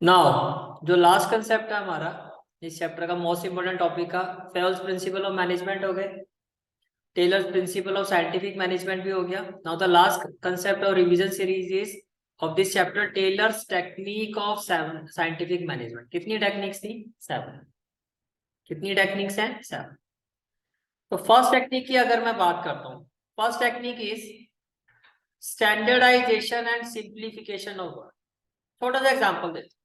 Now जो last concept है हमारा इस चैप्टर का मोस्ट इंपोर्टेंट टॉपिक का फेल्स प्रिंसिपल ऑफ मैनेजमेंट हो गए, Taylor's principle of scientific management भी हो गया। Now the last concept of revision series is of this chapter Taylor's technique of scientific management. कितनी टेक्निक्स थी? 7। कितनी टेक्निक्स हैं? 7। तो फर्स्ट टेक्निक की अगर मैं बात करता हूँ, first technique is standardisation and simplification of work. छोटा सा एग्जांपल देते हैं।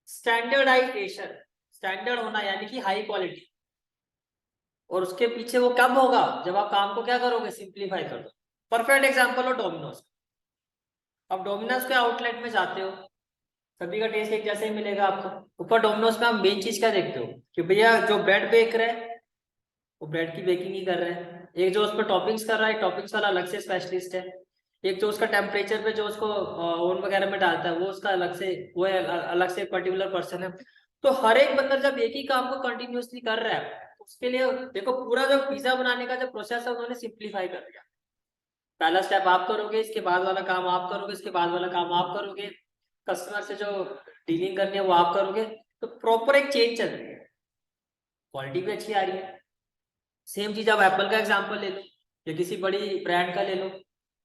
स्टैंडर्डाइजेशन, स्टैंडर्ड होना यानी कि हाई क्वालिटी, और उसके पीछे वो कब होगा? जब आप काम को क्या करोगे? सिंप्लीफाई कर दो। परफेक्ट एग्जांपल हो डोमिनोज। अब डोमिनोज के आउटलेट में जाते हो, सभी का टेस्ट एक जैसे ही मिलेगा आपको। ऊपर डोमिनोज में आप मेन चीज क्या देखते हो कि भैया जो ब्रेड बेक रहा है वो ब्रेड की बेकिंग ही कर रहे हैं। एक जो उस पर टॉपिंग्स कर रहा है, टॉपिंग्स वाला अलग से स्पेशलिस्ट है। एक जो उसका टेम्परेचर पे जो उसको ओवन वगैरह में डालता है वो उसका अलग से, वो अलग से पर्टिकुलर पर्सन है। तो हर एक बंदा जब एक ही काम को कंटिन्यूअसली कर रहा है, उसके लिए देखो पूरा जो पिज्जा बनाने का जो प्रोसेस है उन्होंने सिंप्लीफाई कर दिया। पहला स्टेप आप करोगे, इसके बाद वाला काम आप करोगे, इसके बाद वाला काम आप करोगे, कस्टमर से जो डीलिंग करनी है वो आप करोगे। तो प्रॉपर एक चेंज चल रही है, क्वालिटी भी अच्छी आ रही है। सेम चीज आप एप्पल का एग्जांपल ले लो या किसी बड़ी ब्रांड का ले लो।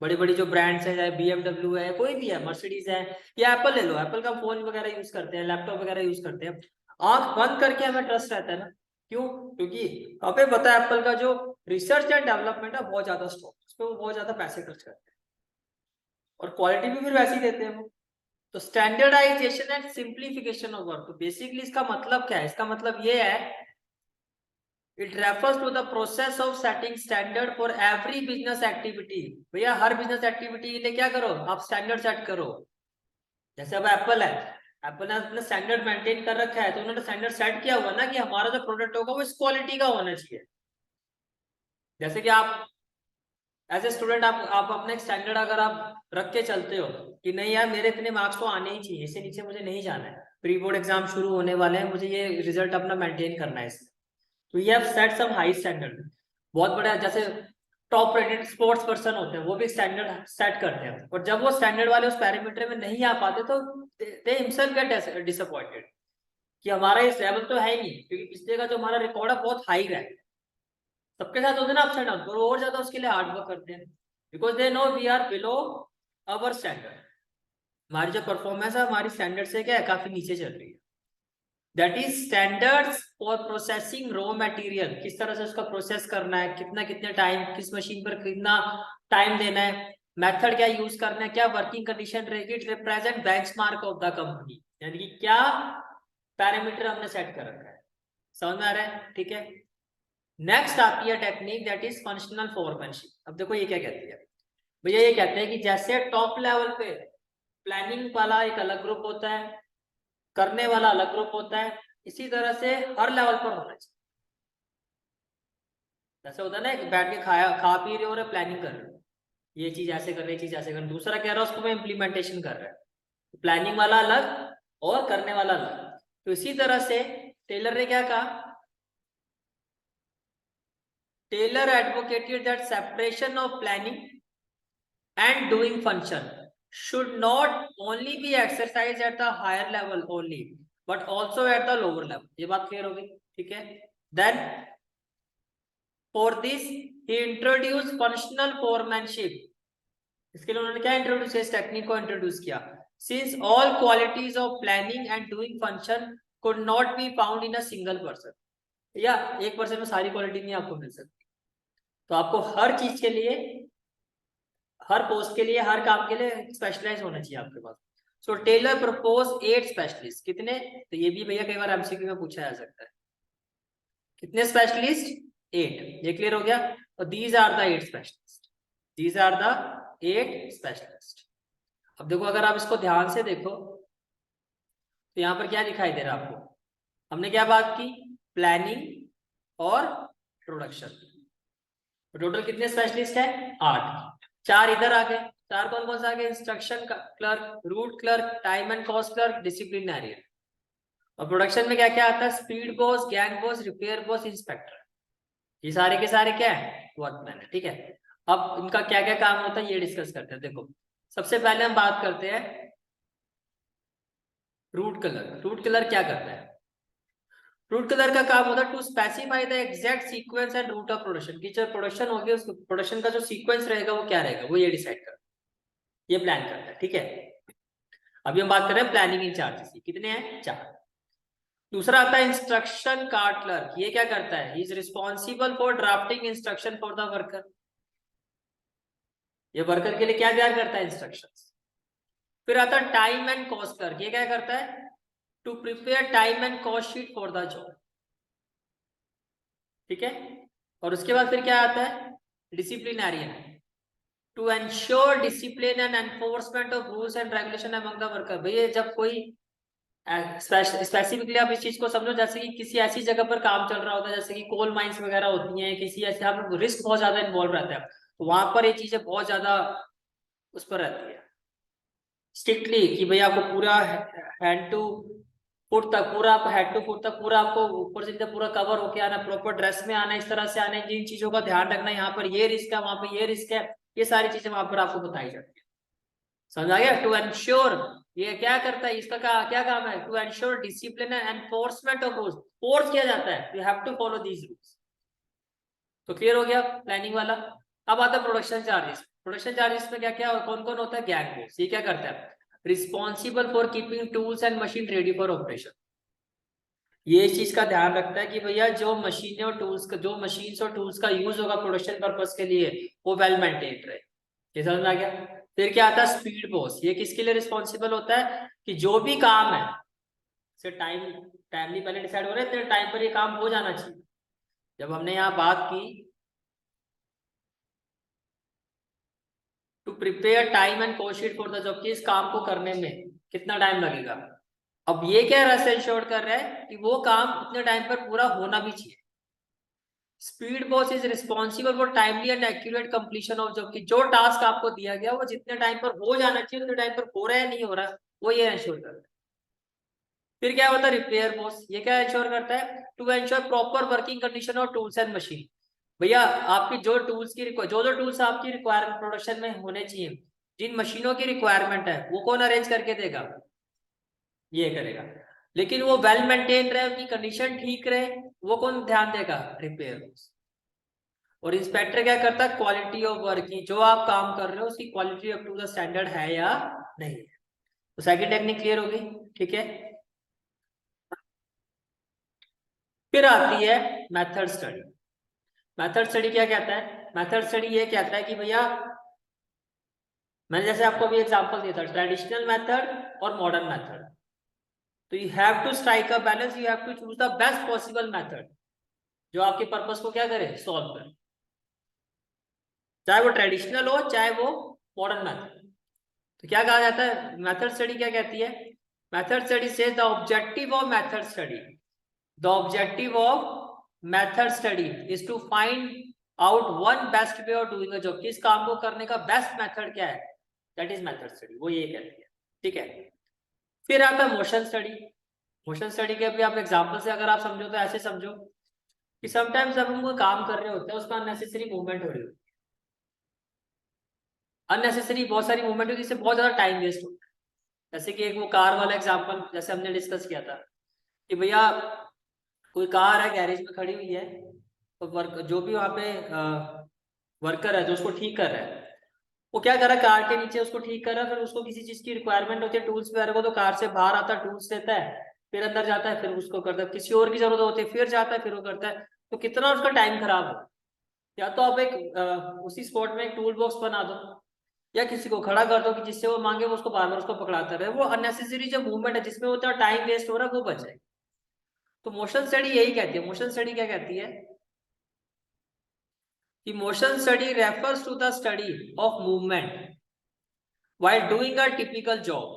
बड़ी बड़ी जो ब्रांड्स है, चाहे BMW है, कोई भी है, मर्सिडीज है, या एप्पल ले लो। एप्पल का फोन वगैरह यूज करते हैं, लैपटॉप वगैरह यूज करते हैं, आंख बंद करके हमें ट्रस्ट रहता है ना। क्यों? क्योंकि हमें पता है एप्पल का जो रिसर्च एंड डेवलपमेंट है बहुत ज्यादा स्ट्रॉन्ग, उस पर वो बहुत ज्यादा पैसे खर्च करते हैं और क्वालिटी भी फिर वैसी देते हैं वो। तो standardisation and simplification of work, तो बेसिकली इसका मतलब क्या है? इसका मतलब ये है, it refers to the process of setting standard for every business activity. भैया हर बिजनेस एक्टिविटी के लिए क्या करो? आप स्टैंडर्ड सेट करो। जैसे अब एप्पल है, एप्पल ने अपना स्टैंडर्ड मेंटेन कर रखा है, तो उन्होंने स्टैंडर्ड सेट किया हुआ ना कि हमारा जो प्रोडक्ट होगा वो इस क्वालिटी का होना चाहिए। जैसे कि आप एज ए स्टूडेंट आप अपना एक स्टैंडर्ड अगर आप रख के चलते हो कि नहीं यार मेरे इतने मार्क्स तो आने ही चाहिए, इससे नीचे मुझे नहीं जाना है, प्री बोर्ड एग्जाम शुरू होने वाले हैं, मुझे ये रिजल्ट अपना मेंटेन करना है इसमें। तो ये have set some high standard. बहुत बड़ा, जैसे टॉप रेटेड स्पोर्ट्स पर्सन होते हैं वो भी स्टैंडर्ड सेट करते हैं, और जब वो स्टैंडर्ड वाले उस पैरामीटर में नहीं आ पाते तो दे हिमसेल्फ गेट डिसअपॉइंटेड कि हमारा इस लेवल तो है ही नहीं, क्योंकि पिछले का जो हमारा रिकॉर्ड है बहुत हाई रहा है। सबके साथ होते हैं ना अप्स एंड डाउन, पर और ज्यादा उसके लिए हार्ड वर्क करते हैं, because they know we are below our standard. हमारी जो परफॉर्मेंस है हमारी स्टैंडर्ड से क्या है, काफी नीचे चल रही है। That is standards for processing raw material, किस तरह से उसका प्रोसेस करना है, कितना कितने टाइम, किस मशीन पर कितना टाइम देना है, मेथड क्या यूज करना है, क्या वर्किंग कंडीशन रहेगी। It represent benchmark of the company, यानी कि क्या पैरामीटर हमने सेट कर रखा है। समझ में आ रहा है? ठीक है। नेक्स्ट आती है technique that is functional foremanship. अब देखो ये क्या कहती है भैया, ये कहते हैं कि जैसे टॉप लेवल पे प्लानिंग वाला एक अलग ग्रुप होता है, करने वाला अलग ग्रुप होता है, इसी तरह से हर लेवल पर होना चाहिए। जैसे होता है ना, एक बैठ के खा पी रहे हो और प्लानिंग कर रहे हो, ये चीज ऐसे कर रहे, ये चीज ऐसे कर रहे, दूसरा कह रहा है उसको मैं इम्प्लीमेंटेशन कर रहा है। प्लानिंग वाला अलग और करने वाला अलग। तो इसी तरह से टेलर ने क्या कहा, Taylor advocated that separation of planning and doing function should not only be exercised at the higher level only but also at the lower level। ये बात क्लियर होगी? ठीक है। then for this he introduced functional foremanship। इसके लिए उन्होंने क्या introduce किया? इस टेक्निक को इंट्रोड्यूस किया। since all qualities of planning and doing function could not be found in a single person, या एक पर्सन में सारी क्वालिटी नहीं आपको मिल सकती, तो आपको हर चीज के लिए, हर पोस्ट के लिए, हर काम के लिए स्पेशलाइज होना चाहिए आपके पास। सो टेलर प्रपोज 8 स्पेशलिस्ट। कितने? तो ये भी भैया कई बार एमसीक्यू में पूछा जा सकता है। कितने स्पेशलिस्ट? 8। ये क्लियर हो गया? और these are the 8 specialist, these are the 8 specialist. अब देखो अगर आप इसको ध्यान से देखो तो यहाँ पर क्या दिखाई दे रहा है आपको? हमने क्या बात की? प्लानिंग और प्रोडक्शन। टोटल कितने स्पेशलिस्ट है? 8। 4 इधर आ गए। 4 कौन कौन सा आ गए? Instruction clerk, route clerk, time and cost clerk, disciplinarian. और प्रोडक्शन में क्या क्या आता है? Speed boss, gang boss, repair boss, inspector. ये सारे के सारे क्या है? वर्कमैन है। ठीक है। अब इनका क्या क्या काम होता है ये डिस्कस करते हैं। देखो सबसे पहले हम बात करते हैं रूट कलर क्या करता है? रूट कलर का काम होता है to specify the exact sequence and route of production की जो प्रोडक्शन होगी उस प्रोडक्शन का जो सीक्वेंस रहेगा वो क्या रहेगा, वो ये डिसाइड करता है, ये प्लान करता है। ठीक है, अभी हम बात कर रहे हैं प्लानिंग इंचार्जेस की, कितने हैं? 4। दूसरा आता है इंस्ट्रक्शन कार्ड क्लर्क, ये क्या करता है? Is responsible for drafting instruction for the worker, ये वर्कर के लिए क्या तैयार करता है? इंस्ट्रक्शंस। फिर आता है टाइम एंड कॉस्ट क्लर्क, ये क्या करता है? To prepare time and cost sheet for the job. ठीक है, और उसके बाद फिर क्या आता है? Disciplinarian, to ensure discipline and enforcement of rules and regulation among the worker. भैया जब कोई स्पेसिफिकली आप इस चीज को समझो, जैसे कि किसी ऐसी जगह पर काम चल रहा होता है जैसे कि कोल माइंस वगैरह होती हैं, किसी ऐसे आप रिस्क बहुत ज्यादा इन्वॉल्व रहता है, तो वहां पर ये चीजें बहुत ज्यादा उस पर रहती है स्ट्रिक्टली कि भैया आपको पूरा हैंड टू फुट तक, पूरा आप हेड टू फुट तक पूरा आपको ऊपर से पूरा कवर होके आना, प्रॉपर ड्रेस में आना, इस तरह से आना, जिन चीजों का ध्यान रखना, यहाँ पर ये रिस्क है, वहां पर ये रिस्क है, ये सारी चीजें वहां पर आपको बताई जाती है। समझ आ गया? टू एंश्योर, ये क्या करता है, इसका क्या काम है? To ensure discipline and enforcement of rules, force किया जाता है, you have to follow these rules. तो क्लियर हो गया प्लानिंग वाला। अब आता है प्रोडक्शन चार्जेस। प्रोडक्शन चार्जेस में क्या क्या कौन कौन होता है? गैंग फोर्स, ये क्या करता है? Responsible for keeping tools and machine ready for operation, ये इस चीज का ध्यान रखता है कि भैया जो मशीनें और टूल्स का, जो मशीन्स और टूल्स का यूज होगा प्रोडक्शन पर्पस के लिए, वो वेल मेंटेन्ड रहे। ये समझ में आ गया? फिर क्या आता है? स्पीड बॉस, ये किसके लिए रिस्पॉन्सिबल होता है? कि जो भी काम है से टाइमली पहले डिसाइड हो रहे हैं, टाइम पर ये काम हो जाना चाहिए। जब हमने यहाँ बात की to prepare time and cost sheet for the job, कि इस काम को करने में कितना टाइम लगेगा, अब ये क्या रहा इंश्योर कर रहा है कि वो काम उतने टाइम पर पूरा होना भी चाहिए। Speed boss is responsible for timely and accurate completion of job, की जो टास्क आपको दिया गया वो जितने टाइम पर हो जाना चाहिए उतने टाइम पर हो रहा है नहीं हो रहा, वो ये इंश्योर कर रहा है। फिर क्या होता है? रिपेयर बॉस, ये क्या इंश्योर करता है? To ensure proper working condition of tools and machine. भैया आपकी जो टूल्स की जो टूल्स आपकी रिक्वायरमेंट प्रोडक्शन में होने चाहिए, जिन मशीनों की रिक्वायरमेंट है, वो कौन अरेंज करके देगा? ये करेगा। लेकिन वो वेल मेंटेन रहे, उनकी कंडीशन ठीक रहे, वो कौन ध्यान देगा? Repair boss. और इंस्पेक्टर क्या करता है? क्वालिटी ऑफ वर्क की, जो आप काम कर रहे हो उसकी quality up to the standard है या नहीं। तो सेकंड टेक्निक क्लियर होगी। ठीक है, फिर आती है मेथड स्टडी। मेथड स्टडी क्या कहता है? मेथड स्टडी ये कहता है कि भैया मैंने जैसे आपको अभी एग्जांपल दिया था, ट्रेडिशनल मेथड और मॉडर्न मेथड, तो you have to strike a balance, you have to choose the best possible method जो आपके पर्पस को क्या करे? सॉल्व करे, चाहे वो ट्रेडिशनल हो चाहे वो मॉडर्न मेथड। तो क्या कहा जाता है? मेथड स्टडी क्या कहती है? मेथड स्टडी से the objective of method study, the objective of method study is to find out one best way of doing a job, किस काम को करने का बेस्ट मेथड क्या है, दैट इज मेथड स्टडी, वो ये कहती है। ठीक है, फिर आता है मोशन स्टडी। मोशन स्टडी के भी आप एग्जांपल से अगर आप समझो तो ऐसे समझो कि समटाइम्स जब हम कोई काम कर रहे होते हैं उसमें अननेसेसरी मूवमेंट हो रही होती है, अननेसेसरी बहुत सारी मूवमेंट होती है, जिससे बहुत ज्यादा टाइम वेस्ट होता है। जैसे कि एक वो कार वाला एग्जांपल जैसे हमने डिस्कस किया था कि भैया कोई कार है गैरेज में खड़ी हुई है, तो वर्क जो भी वहाँ पे वर्कर है जो उसको ठीक कर रहा है, वो क्या कर रहा है? कार के नीचे उसको ठीक कर रहा है, फिर उसको किसी चीज की रिक्वायरमेंट होती है टूल्स वगैरह को, तो कार से बाहर आता है, टूल्स लेता है, फिर अंदर जाता है, फिर उसको करता है, किसी और की जरूरत होती है फिर जाता है, फिर वो करता है, तो कितना उसका टाइम खराब हो। या तो आप एक उसी स्पॉट में एक टूल बॉक्स बना दो, या किसी को खड़ा कर दो कि जिससे वो मांगे वो उसको बार बार उसको पकड़ाता रहे, वो अननेसेसरी जो मूवमेंट है जिसमें उतना टाइम वेस्ट हो रहा है वो बच जाए। तो मोशन स्टडी यही कहती है। मोशन स्टडी क्या कहती है कि motion study refers to the study of movement while doing a typical job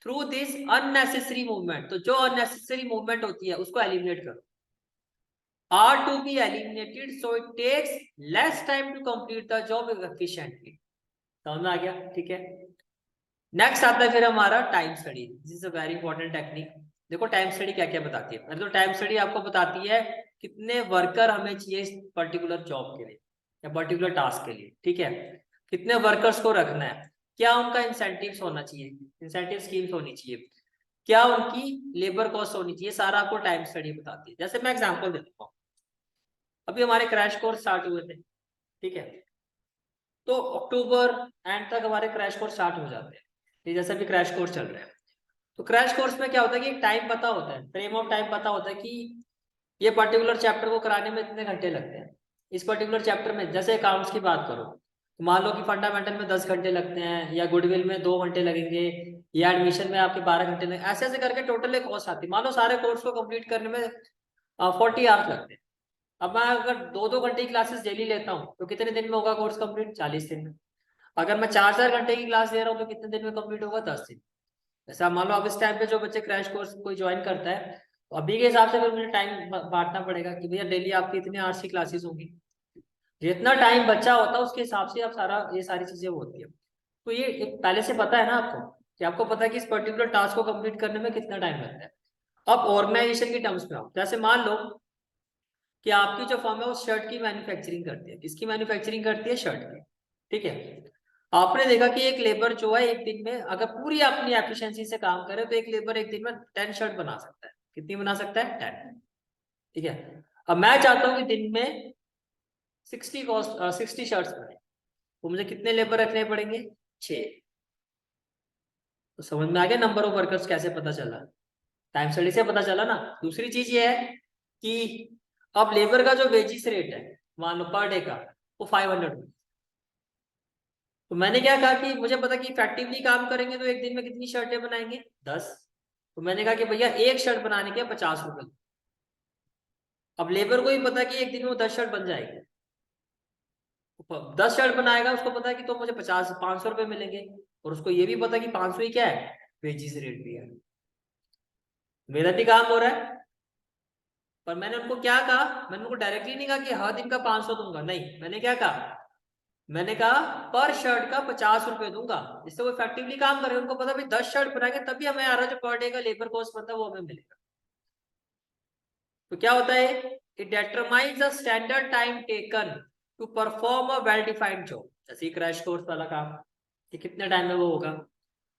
through this unnecessary movement, तो जो unnecessary movement होती है उसको eliminate करो, are to be eliminated so it takes less time to complete the job efficiently। समझ में आ गया? ठीक है, नेक्स्ट आता है फिर हमारा time study. This is a very important technique. देखो टाइम स्टडी क्या क्या बताती है। तो टाइम स्टडी आपको बताती है कितने वर्कर हमें चाहिए इस पर्टिकुलर जॉब के लिए या पर्टिकुलर टास्क के लिए। ठीक है, कितने वर्कर्स को रखना है, क्या उनका इंसेंटिव्स होना चाहिए, इंसेंटिव स्कीम्स होनी चाहिए, क्या उनकी लेबर कॉस्ट होनी चाहिए, सारा आपको टाइम स्टडी बताती है। जैसे मैं एग्जांपल देता हूँ, अभी हमारे क्रैश कोर्स स्टार्ट हुए थे, ठीक है, तो अक्टूबर एंड तक हमारे क्रैश कोर्स स्टार्ट हो जाते हैं, ये जैसे भी क्रैश कोर्स चल रहा है। तो क्रैश कोर्स में क्या होता है कि एक टाइम पता होता है, फ्रेम ऑफ टाइम पता होता है कि ये पर्टिकुलर चैप्टर को कराने में इतने घंटे लगते हैं। इस पर्टिकुलर चैप्टर में जैसे अकाउंट्स की बात करो, तो मान लो कि फंडामेंटल में 10 घंटे लगते हैं, या गुडविल में 2 घंटे लगेंगे, या एडमिशन में आपके 12 घंटे लगेंगे, ऐसे ऐसे करके टोटल एक कॉस्ट आती है। मान लो सारे कोर्स को कंप्लीट करने में 40 आवर्स लगते हैं। अब मैं अगर 2-2 घंटे की क्लासेस डेली लेता हूँ तो कितने दिन में होगा कोर्स कंप्लीट? 40 दिन में। अगर मैं 4-4 घंटे की क्लास ले रहा हूँ तो कितने दिन में कंप्लीट होगा? 10 दिन। जैसा मान लो अब इस टाइम पे जो बच्चे क्रैश कोर्स कोई ज्वाइन करता है, तो अभी के हिसाब से फिर मुझे टाइम बांटना पड़ेगा कि भैया डेली आपकी इतने आवर्स की क्लासेस होंगी, जितना टाइम बचा होता है उसके हिसाब से आप सारा ये सारी चीजें होती है। तो ये एक पहले से पता है ना आपको, कि आपको पता है कि इस पर्टिकुलर टास्क को कंप्लीट करने में कितना टाइम लगता है। अब ऑर्गेनाइजेशन की टर्म्स में आओ, जैसे मान लो कि आपकी जो फर्म है वो शर्ट की मैन्युफैक्चरिंग करती है। किसकी मैन्युफैक्चरिंग करती है? शर्ट की। ठीक है, आपने देखा कि एक लेबर जो है एक दिन में अगर पूरी अपनी एफिशिएंसी से काम करे तो एक लेबर एक दिन में 10 शर्ट बना सकता है। कितनी बना सकता है? 10। ठीक है, अब मैं चाहता हूँ कि दिन में 60 शर्ट्स बने, तो मुझे कितने लेबर रखने पड़ेंगे? 6। तो समझ में आ गया नंबर ऑफ वर्कर्स कैसे पता चला? टाइम स्टडी से पता चला ना। दूसरी चीज ये है कि अब लेबर का जो वेजिस रेट है मान लो पर डे का, वो 500। तो मैंने क्या कहा कि मुझे पता कि इफेक्टिवली काम करेंगे तो एक दिन में कितनी शर्टें बनाएंगे? 10। तो मैंने कहा कि भैया एक शर्ट बनाने के 50 रुपए। अब लेबर को ही पता कि एक दिन में वो 10 शर्ट बन जाएगी, 10 शर्ट बनाएगा, उसको पता है कि तो मुझे 500 रुपए मिलेंगे, और उसको ये भी पता कि 500 ही क्या है? वेजिस रेट भी है। मेहनती काम हो रहा है। पर मैंने उनको क्या कहा, मैंने उनको डायरेक्टली नहीं कहा कि हर दिन का 500 दूंगा, नहीं, मैंने क्या कहा, मैंने कहा पर शर्ट का 50 रुपए दूंगा, जिससे वो इफेक्टिवली काम करे। उनको पता भाई 10 शर्ट बनाएंगे तभी हमें आ रहा है जो पर डे का लेबर कॉस्ट बनता है वो हमें मिलेगा। तो क्या होता है, it determines the standard time taken to perform a well defined job. जैसे क्रैश कोर्स वाला काम, ये कितने टाइम में वो होगा?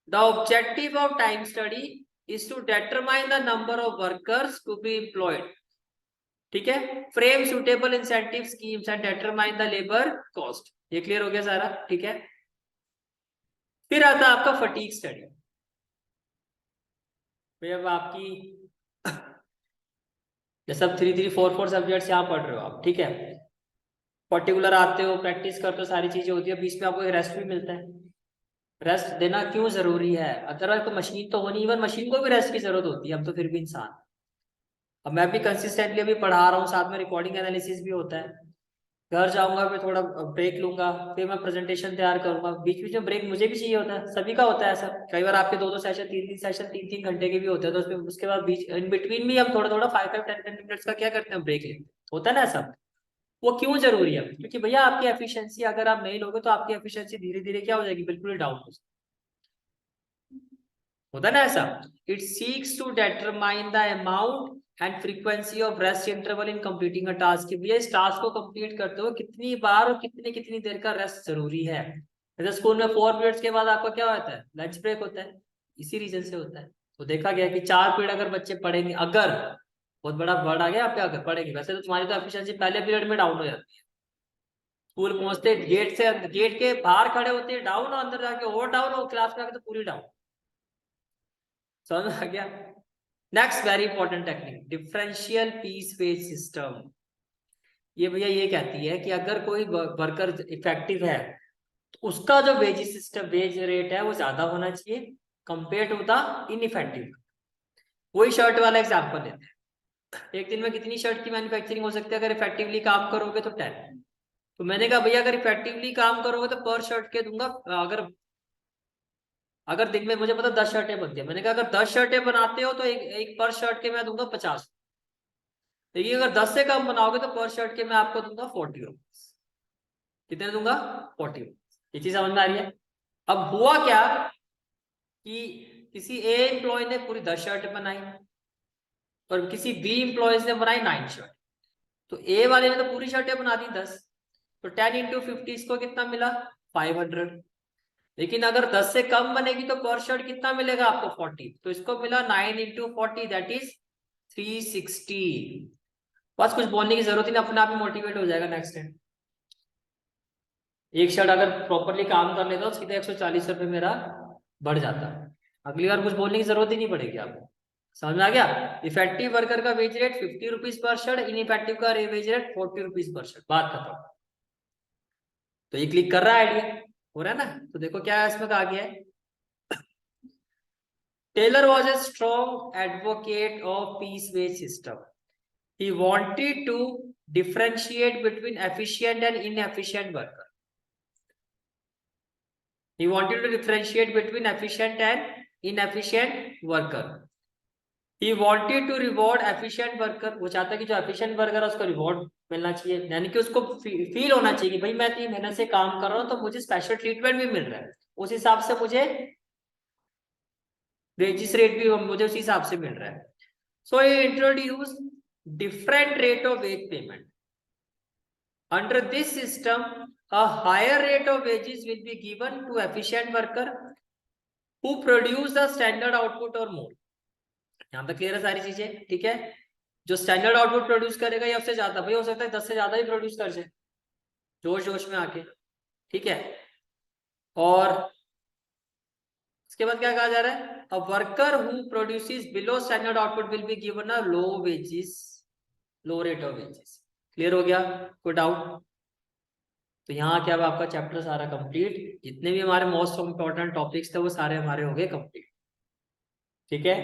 The objective of time study is to determine the number of workers to be employed. ठीक है, frame suitable incentive schemes and determine the labour cost. ये क्लियर हो गया सारा? ठीक है, फिर आता है आपका फटीग स्टडी। भाई अब आपकी जैसे अब 3-3, 4-4 सब्जेक्ट्स यहाँ पढ़ रहे हो आप, ठीक है, पर्टिकुलर आते हो, प्रैक्टिस करते हो, सारी चीजें होती है, बीच में आपको रेस्ट भी मिलता है। रेस्ट देना क्यों जरूरी है? अदरवाइज तो मशीन तो होनी, इवन मशीन को भी रेस्ट की जरूरत होती है, हम तो फिर भी इंसान। अब मैं भी कंसिस्टेंटली अभी पढ़ा रहा हूँ, साथ में रिकॉर्डिंग एनालिसिस भी होता है। घर जाऊंगा फिर थोड़ा ब्रेक लूंगा, फिर मैं प्रेजेंटेशन तैयार करूंगा, बीच बीच में ब्रेक मुझे भी चाहिए होता है, सभी का होता है ऐसा। कई बार आपके 2-2 सेशन, 3-3 सेशन 3-3 घंटे के भी होते हैं, तो उसमें उसके बाद बीच इन बिटवीन भी हम थोड़ा थोड़ा 5-5, 10-10 मिनट्स का क्या करते हैं, ब्रेक लेते हैं। होता है ना ऐसा? वो क्यों जरूरी है? क्योंकि भैया आपकी एफिशिएंसी अगर आप नहीं लोगे तो आपकी एफिशिएंसी धीरे धीरे क्या हो जाएगी? बिल्कुल डाउन हो जाएगी। होता है ना ऐसा? It seeks to determine the amount and frequency of rest interval in completing a task. भैया इस टास्क को कंप्लीट करते हो कितनी बार और कितनी कितनी देर का रेस्ट जरूरी है। जैसे स्कूल में 4 पीरियड्स के बाद आपका क्या होता है? लंच ब्रेक होता है। इसी रीजन से होता है। तो देखा गया कि 4 पीरियड अगर बच्चे पढ़ेंगे, अगर, बहुत बड़ा वर्ड आ गया आप, क्या अगर पढ़ेंगे, वैसे तो तुम्हारी तो एफिशिएंसी पहले पीरियड में डाउन हो जाती है। स्कूल पहुंचते गेट से, गेट के बाहर खड़े होते हैं डाउन, और अंदर जाके और डाउन, और क्लास में आके तो पूरी डाउन। समझ में आ गया? Next very important technique, differential piece wage system. ये भैया ये कहती है कि अगर कोई वर्कर इफेक्टिव है तो उसका जो वेज सिस्टम, वेज रेट है वो ज्यादा होना चाहिए कंपेयर टू द इनइफेक्टिव। वही शर्ट वाला एग्जांपल लेते हैं। एक दिन में कितनी शर्ट की मैन्युफैक्चरिंग हो सकती है? अगर इफेक्टिवली काम करोगे तो 10। तो मैंने कहा भैया अगर इफेक्टिवली काम करोगे तो पर शर्ट के दूंगा, अगर अगर दिन में मुझे पता 10 शर्टें बनती है, मैंने कहा अगर 10 शर्टें बनाते हो तो एक पर शर्ट के मैं दूंगा 50। देखिए अगर 10 से कम बनाओगे तो पर शर्ट के मैं आपको दूंगा 40 रुपीज। कितने दूंगा? 40 रुपीज। ये चीज समझ में आ रही है? अब हुआ क्या कि किसी ए एम्प्लॉय ने पूरी 10 शर्ट बनाई, और किसी बी एम्प्लॉयज ने बनाई 9 शर्ट। तो ए वाले ने तो पूरी शर्टें बना दी 10, तो 10 × 50 इसको कितना मिला? 500। लेकिन अगर 10 से कम बनेगी तो पर शर्ट कितना मिलेगा आपको 40, तो इसको मिला 9 इंटू 40 दैट इज 360। बस कुछ बोलने की जरूरत ही नहीं, अपने आप ही मोटिवेट हो जाएगा नेक्स्ट टाइम। एक शर्ट अगर प्रॉपरली काम कर लेता तो सीधे 140 रुपये मेरा बढ़ जाता। अगली बार कुछ बोलने की जरूरत ही नहीं पड़ेगी आपको। समझ में आ गया? इफेक्टिव वर्कर का wage rate 50 rupees per shirt, ineffective का wage rate 40 rupees per shirt, बात खत्म। तो ये क्लिक कर रहा है आइडिया, हो रहा है ना? तो देखो क्या है इसमें कहा गया है, Taylor was a strong advocate of piece wage system. He wanted to differentiate between efficient and inefficient worker. He wanted to differentiate between efficient and inefficient worker. He wanted to reward efficient worker. वो चाहता है कि जो efficient worker है उसको reward मिलना चाहिए, यानी कि उसको फील होना चाहिए कि भाई मैं इतनी मेहनत से काम कर रहा हूँ तो मुझे स्पेशल ट्रीटमेंट भी मिल रहा है, उस हिसाब से मुझे वेजिस रेट भी मुझे उसी हिसाब से मिल रहा है। So he introduced different rate of wage payment. Under this system, a higher rate of wages will be given to efficient worker who produce the standard output or more. यहाँ पे clear है सारी चीजें, ठीक है? जो स्टैंडर्ड आउटपुट प्रोड्यूस करेगा या उससे ज्यादा, भाई हो सकता है 10 से ज्यादा ही प्रोड्यूस कर जाए जोश जोश में आके, ठीक है? और इसके बाद क्या कहा जा रहा है, a worker who produces below standard output will be given a low wages, low rate of wages. Clear हो गया? कोई डाउट? तो यहाँ क्या आपका चैप्टर सारा कंप्लीट, जितने भी हमारे मोस्ट इंपॉर्टेंट टॉपिक्स थे वो सारे हमारे हो गए कंप्लीट, ठीक है?